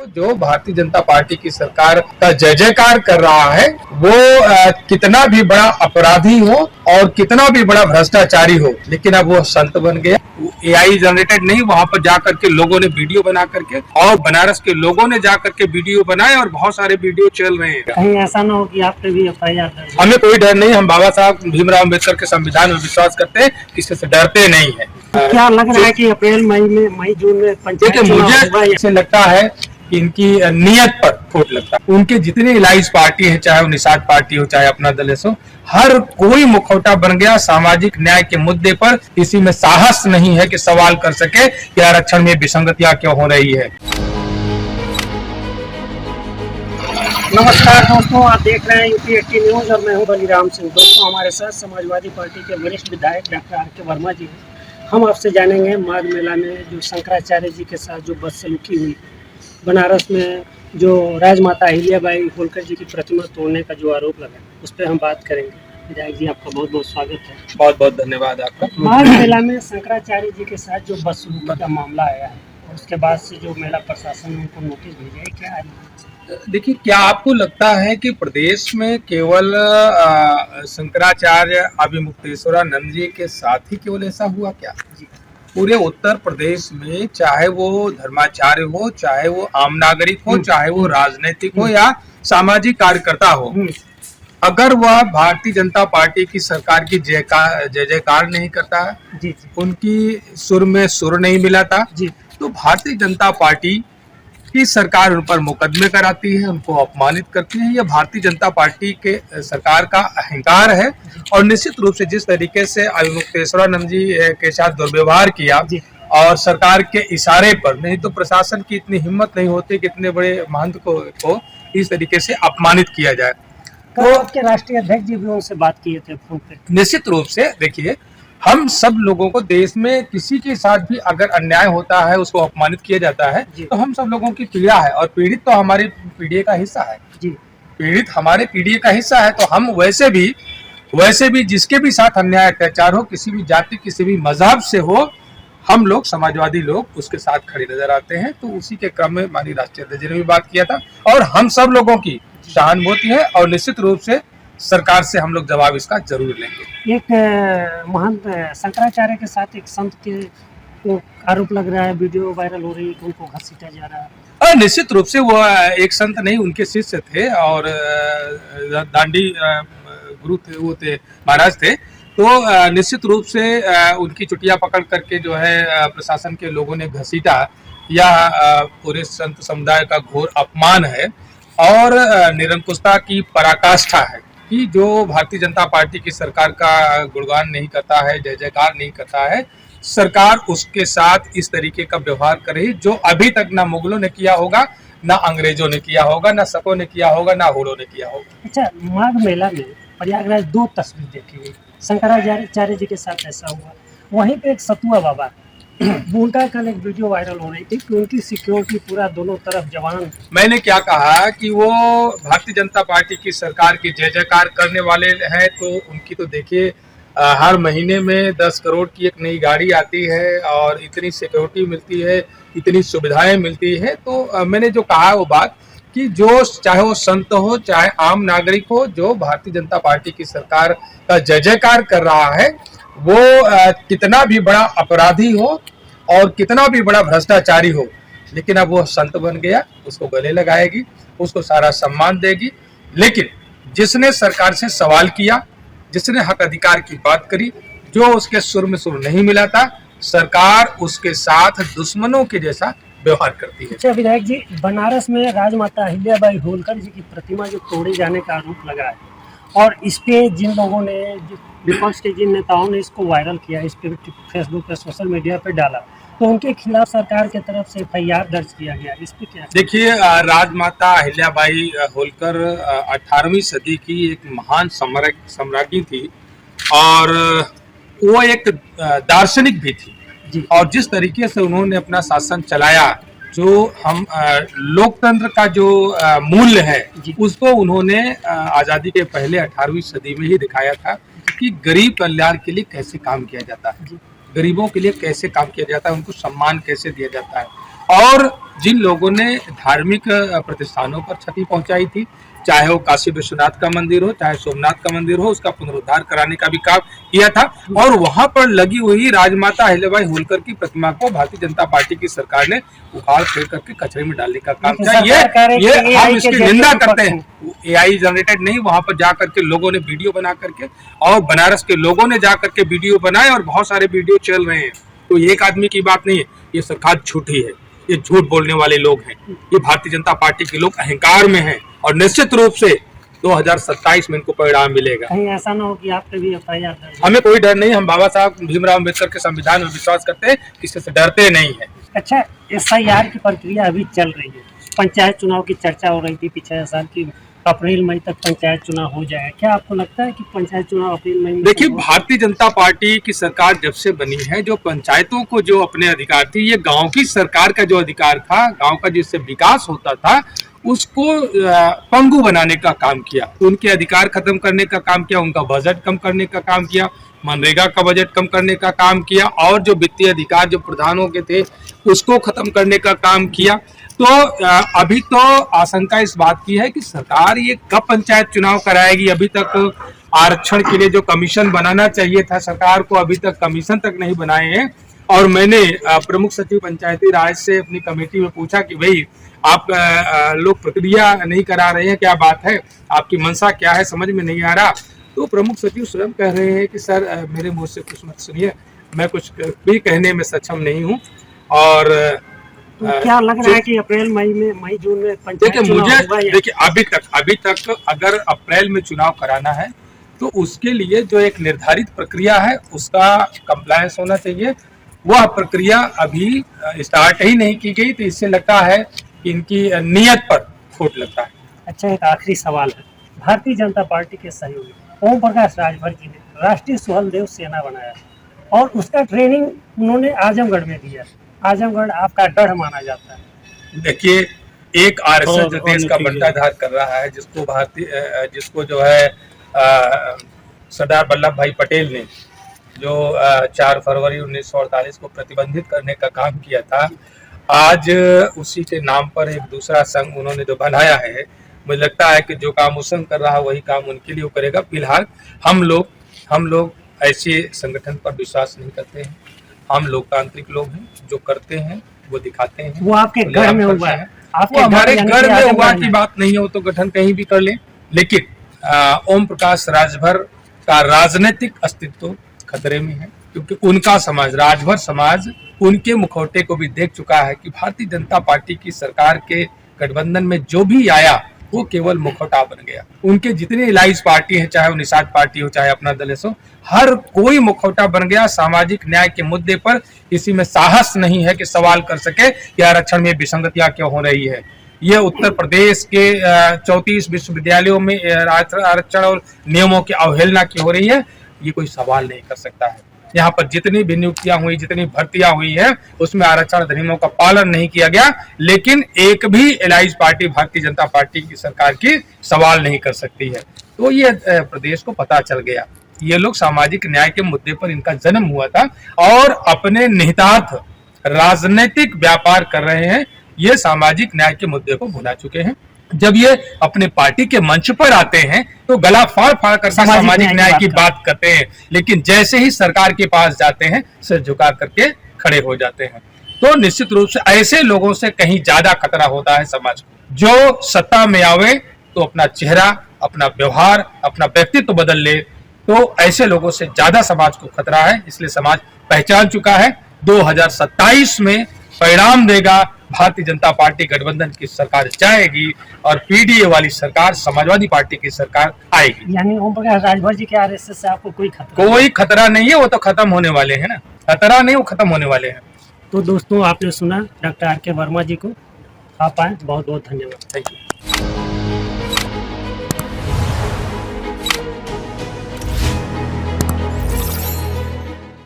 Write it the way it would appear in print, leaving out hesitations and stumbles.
जो भारतीय जनता पार्टी की सरकार का जय जयकार कर रहा है वो कितना भी बड़ा अपराधी हो और कितना भी बड़ा भ्रष्टाचारी हो, लेकिन अब वो संत बन गया। एआई जनरेटेड नहीं, वहां पर जाकर के लोगों ने वीडियो बना करके और बनारस के लोगों ने जाकर के वीडियो बनाए और बहुत सारे वीडियो चल रहे हैं। कहीं ऐसा ना हो कि आप पे भी FIR दर्ज। हमें कोई डर नहीं, हम बाबा साहब भीमराव अम्बेडकर के संविधान में विश्वास करते हैं, किसी से डरते नहीं है। क्या लग रहा है कि अप्रैल मई जून में पंचायत चुनाव होगा? मुझे ऐसे लगता है कि इनकी नीयत पर खोट लगता है। उनके जितने इलाइज पार्टी है, चाहे वो निषाद पार्टी हो चाहे अपना दल हो, हर कोई मुखौटा बन गया सामाजिक न्याय के मुद्दे पर। किसी में साहस नहीं है कि सवाल कर सके कि आरक्षण में विसंगतियां क्यों हो रही है। नमस्कार दोस्तों, आप देख रहे हैं UP 80 न्यूज और मैं हूं बलिराम सिंह। दोस्तों, हमारे साथ समाजवादी पार्टी के वरिष्ठ विधायक डॉक्टर RK वर्मा जी हैं। हम आपसे जानेंगे माघ मेला में जो शंकराचार्य जी के साथ जो बदसलूकी हुई, बनारस में जो राजमाता अहिल्याबाई होलकर जी की प्रतिमा तोड़ने का जो आरोप लगा, उस पर हम बात करेंगे। विधायक जी, आपका बहुत बहुत स्वागत है। बहुत बहुत धन्यवाद आपका। माघ मेला में शंकराचार्य जी के साथ जो बदसलूकी का मामला आया है, उसके बाद से जो मेला प्रशासन ने उनको नोटिस भेजा है, क्या है? देखिए, क्या आपको लगता है कि प्रदेश में केवल शंकराचार्य अभिमुक्तेश्वरानंद जी के साथ ही केवल ऐसा हुआ क्या? पूरे उत्तर प्रदेश में चाहे वो धर्माचार्य हो, चाहे वो आम नागरिक हो, चाहे वो राजनीतिक हो या सामाजिक कार्यकर्ता हो, अगर वह भारतीय जनता पार्टी की सरकार की जय जयकार नहीं करता है, उनकी सुर में सुर नहीं मिलाता, तो भारतीय जनता पार्टी की सरकार उन पर मुकदमे कराती है, उनको अपमानित करती है। यह भारतीय जनता पार्टी के सरकार का अहंकार है। और निश्चित रूप से जिस तरीके से अभिमुक्तेश्वरानंद जी के साथ दुर्व्यवहार किया और सरकार के इशारे पर, नहीं तो प्रशासन की इतनी हिम्मत नहीं होती कि इतने बड़े महंत को इस तरीके से अपमानित किया जाए। तो आपके राष्ट्रीय अध्यक्ष जी भी उनसे बात किए थे फोन पे? निश्चित रूप से देखिए, हम सब लोगों को देश में किसी के साथ भी अगर अन्याय होता है, उसको अपमानित किया जाता है, तो हम सब लोगों की पीड़ा है और पीड़ित तो हमारी पीढ़ी का हिस्सा है। पीड़ित हमारे पीढ़ी का हिस्सा है, तो हम वैसे भी जिसके भी साथ अन्याय अत्याचार हो, किसी भी जाति किसी भी मजहब से हो, हम लोग समाजवादी लोग उसके साथ खड़े नजर आते हैं। तो उसी के क्रम में हमारी राष्ट्रीय अध्यक्ष ने भी बात किया था और हम सब लोगों की सहानुभूति है और निश्चित रूप से सरकार से हम लोग जवाब इसका जरूर लेंगे। एक महंत शंकराचार्य के साथ एक संत के को आरोप लग रहा है, वीडियो वायरल हो रही है कि उनको घसीटा जा रहा है। निश्चित रूप से वो एक संत नहीं, उनके शिष्य थे और दांडी गुरु थे, वो थे महाराज थे। तो निश्चित रूप से उनकी चुटिया पकड़ करके जो है प्रशासन के लोगों ने घसीटा, या पूरे संत समुदाय का घोर अपमान है और निरंकुशता की पराकाष्ठा है कि जो भारतीय जनता पार्टी की सरकार का गुणगान नहीं करता है, जय जयकार नहीं करता है, सरकार उसके साथ इस तरीके का व्यवहार कर रही जो अभी तक ना मुगलों ने किया होगा, ना अंग्रेजों ने किया होगा, ना शकों ने किया होगा, ना हुलों ने किया होगा। अच्छा, माघ मेला में प्रयागराज 2 तस्वीर देखी गई, शंकराचार्य जी के साथ ऐसा हुआ, वहीं पे एक सतुआ बाबा उनका कल एक वीडियो वायरल हो रही थी कि उनकी सिक्योरिटी पूरा दोनों तरफ जवान। मैंने क्या कहा कि वो भारतीय जनता पार्टी की सरकार की जय जयकार करने वाले हैं, तो उनकी तो देखिए हर महीने में 10 करोड़ की एक नई गाड़ी आती है और इतनी सिक्योरिटी मिलती है, इतनी सुविधाएं मिलती है। तो मैंने जो कहा वो बात कि जो चाहे वो संत हो चाहे आम नागरिक हो, जो भारतीय जनता पार्टी की सरकार का जय जयकार कर रहा है, वो कितना भी बड़ा अपराधी हो और कितना भी बड़ा भ्रष्टाचारी हो, लेकिन अब वो संत बन गया, उसको गले लगाएगी, उसको सारा सम्मान देगी। लेकिन जिसने सरकार से सवाल किया, जिसने हक अधिकार की बात करी, जो उसके सुर में सुर नहीं मिलाता, सरकार उसके साथ दुश्मनों के जैसा व्यवहार करती है। अच्छा विधायक जी, बनारस में राजमाता अहिल्याबाई होलकर जी की प्रतिमा जो तोड़े जाने का आरोप लगा है और इस पे जिन लोगों ने, विपक्ष के जिन नेताओं ने इसको वायरल किया, इस पे फेसबुक पे सोशल मीडिया पे डाला, तो उनके खिलाफ सरकार की तरफ से FIR दर्ज किया गया, इस पे क्या? देखिए, राजमाता अहिल्याबाई होलकर 18वीं सदी की एक महान सम्राज्ञी थी और वो एक दार्शनिक भी थी और जिस तरीके से उन्होंने अपना शासन चलाया, जो हम लोकतंत्र का जो मूल्य है, उसको उन्होंने आज़ादी के पहले 18वीं सदी में ही दिखाया था कि गरीब कल्याण के लिए कैसे काम किया जाता है, गरीबों के लिए कैसे काम किया जाता है, उनको सम्मान कैसे दिया जाता है। और जिन लोगों ने धार्मिक प्रतिष्ठानों पर क्षति पहुंचाई थी, चाहे वो काशी विश्वनाथ का मंदिर हो, चाहे सोमनाथ का मंदिर हो, उसका पुनरुद्धार कराने का भी काम किया था। और वहां पर लगी हुई राजमाता अहिल्याबाई होलकर की प्रतिमा को भारतीय जनता पार्टी की सरकार ने उखाड़ फेंक करके कचरे में डालने का काम किया। ये हम इसकी निंदा करते हैं। AI जनरेटेड नहीं, वहां पर जाकर के लोगों ने वीडियो बना करके, और बनारस के लोगों ने जाकर के वीडियो बनाए और बहुत सारे वीडियो चल रहे हैं। तो एक आदमी की बात नहीं है, ये सरकार झूठी है, ये झूठ बोलने वाले लोग हैं। ये भारतीय जनता पार्टी के लोग अहंकार में हैं और निश्चित रूप से 2027 में इनको परिणाम मिलेगा। कहीं ऐसा ना हो कि आप पे भी FIR दर्ज हो। हमें कोई डर नहीं, हम बाबा साहब भीमराव अम्बेडकर के संविधान में विश्वास करते हैं, किसी से डरते नहीं है। अच्छा, SIR की प्रक्रिया अभी चल रही है। पंचायत चुनाव की चर्चा हो रही थी पिछले साल की, अप्रैल मई तक पंचायत चुनाव हो जाए। क्या आपको लगता है कि पंचायत चुनाव अप्रैल मई में? देखिए, भारतीय जनता पार्टी की सरकार जब से बनी है, जो पंचायतों को जो अपने अधिकार थे, ये गांव की सरकार का जो अधिकार था, गांव का जिससे विकास होता था, उसको पंगु बनाने का काम किया। उनके अधिकार खत्म करने का काम किया, उनका बजट कम करने का काम किया, मनरेगा का बजट कम करने का काम किया, और जो वित्तीय अधिकार जो प्रधानों के थे उसको खत्म करने का काम किया। तो अभी तो आशंका इस बात की है कि सरकार ये कब पंचायत चुनाव कराएगी। अभी तक आरक्षण के लिए जो कमीशन बनाना चाहिए था सरकार को, अभी तक कमीशन तक नहीं बनाए हैं। और मैंने प्रमुख सचिव पंचायती राज से अपनी कमेटी में पूछा कि भाई आप लोग प्रक्रिया नहीं करा रहे हैं, क्या बात है, आपकी मंशा क्या है, समझ में नहीं आ रहा। तो प्रमुख सचिव स्वयं कह रहे हैं कि सर मेरे मुंह से कुछ मत सुनिए, मैं कुछ भी कहने में सक्षम नहीं हूँ। और तो क्या लग रहा है कि अप्रैल मई जून में पंचायत चुनाव होगा? देखिए अभी तक अगर अप्रैल में चुनाव कराना है तो उसके लिए जो एक निर्धारित प्रक्रिया है उसका कंप्लायंस होना चाहिए। वह प्रक्रिया अभी स्टार्ट ही नहीं की गई, तो इससे लगता है कि इनकी नीयत पर खोट लगता है। अच्छा, एक आखिरी सवाल है। भारतीय जनता पार्टी के सहयोगी ओम प्रकाश राजभर जी ने राष्ट्रीय सुहलदेव सेना बनाया और उसका ट्रेनिंग उन्होंने आजमगढ़ में दिया। आजमगढ़ आपका गढ़ माना जाता है। देखिए, एक RSS जो देश का बंटाधार कर रहा है, जिसको जो है सरदार वल्लभ भाई पटेल ने जो 4 फरवरी 1948 को प्रतिबंधित करने का काम किया था, आज उसी के नाम पर एक दूसरा संघ उन्होंने जो बनाया है, मुझे लगता है कि जो काम उस संघ कर रहा है वही काम उनके लिए वो करेगा। फिलहाल हम लोग ऐसे संगठन पर विश्वास नहीं करते हैं। हम लोकतांत्रिक लोग हैं, जो करते हैं वो दिखाते हैं। वो आपके घर में हुआ है, वो हमारे घर में हुआ की बात नहीं हो तो गठन कहीं भी कर लें, लेकिन ओम प्रकाश राजभर का राजनीतिक अस्तित्व खतरे में है, क्योंकि उनका समाज, राजभर समाज, उनके मुखौटे को भी देख चुका है कि भारतीय जनता पार्टी की सरकार के गठबंधन में जो भी आया वो केवल मुखौटा बन गया। उनके जितने इलाइज पार्टी है, चाहे वो निषाद पार्टी हो, चाहे अपना दल हो, हर कोई मुखौटा बन गया। सामाजिक न्याय के मुद्दे पर किसी में साहस नहीं है कि सवाल कर सके कि आरक्षण में विसंगतियां क्यों हो रही है। ये उत्तर प्रदेश के 34 विश्वविद्यालयों में आरक्षण और नियमों की अवहेलना की हो रही है, ये कोई सवाल नहीं कर सकता है। यहाँ पर जितनी भी नियुक्तियां हुई, जितनी भर्तियां हुई है, उसमें आरक्षण अधिनियमों का पालन नहीं किया गया, लेकिन एक भी allies party Bharatiya Janata party की सरकार की सवाल नहीं कर सकती है। तो ये प्रदेश को पता चल गया, ये लोग सामाजिक न्याय के मुद्दे पर इनका जन्म हुआ था और अपने निहितार्थ राजनीतिक व्यापार कर रहे हैं। ये सामाजिक न्याय के मुद्दे को भुला चुके हैं। जब ये अपने पार्टी के मंच पर आते हैं तो गला फाड़ फाड़ कर सामाजिक न्याय की बात करते हैं, लेकिन जैसे ही सरकार के पास जाते हैं सिर झुका करके खड़े हो जाते हैं। तो निश्चित रूप से ऐसे लोगों से कहीं ज्यादा खतरा होता है समाज को। जो सत्ता में आवे तो अपना चेहरा, अपना व्यवहार, अपना व्यक्तित्व बदल ले, तो ऐसे लोगों से ज्यादा समाज को खतरा है। इसलिए समाज पहचान चुका है। 2027 में परिणाम देगा, भारतीय जनता पार्टी गठबंधन की सरकार जाएगी और PDA वाली सरकार, समाजवादी पार्टी की सरकार आएगी। यानी ओम प्रकाश राजभर जी के RSS से आपको कोई खतरा नहीं है। वो तो खत्म होने वाले हैं ना, खतरा नहीं, वो खत्म होने वाले हैं। तो दोस्तों, आपने सुना डॉक्टर RK वर्मा जी को। आप आए, बहुत बहुत धन्यवाद। Thank you.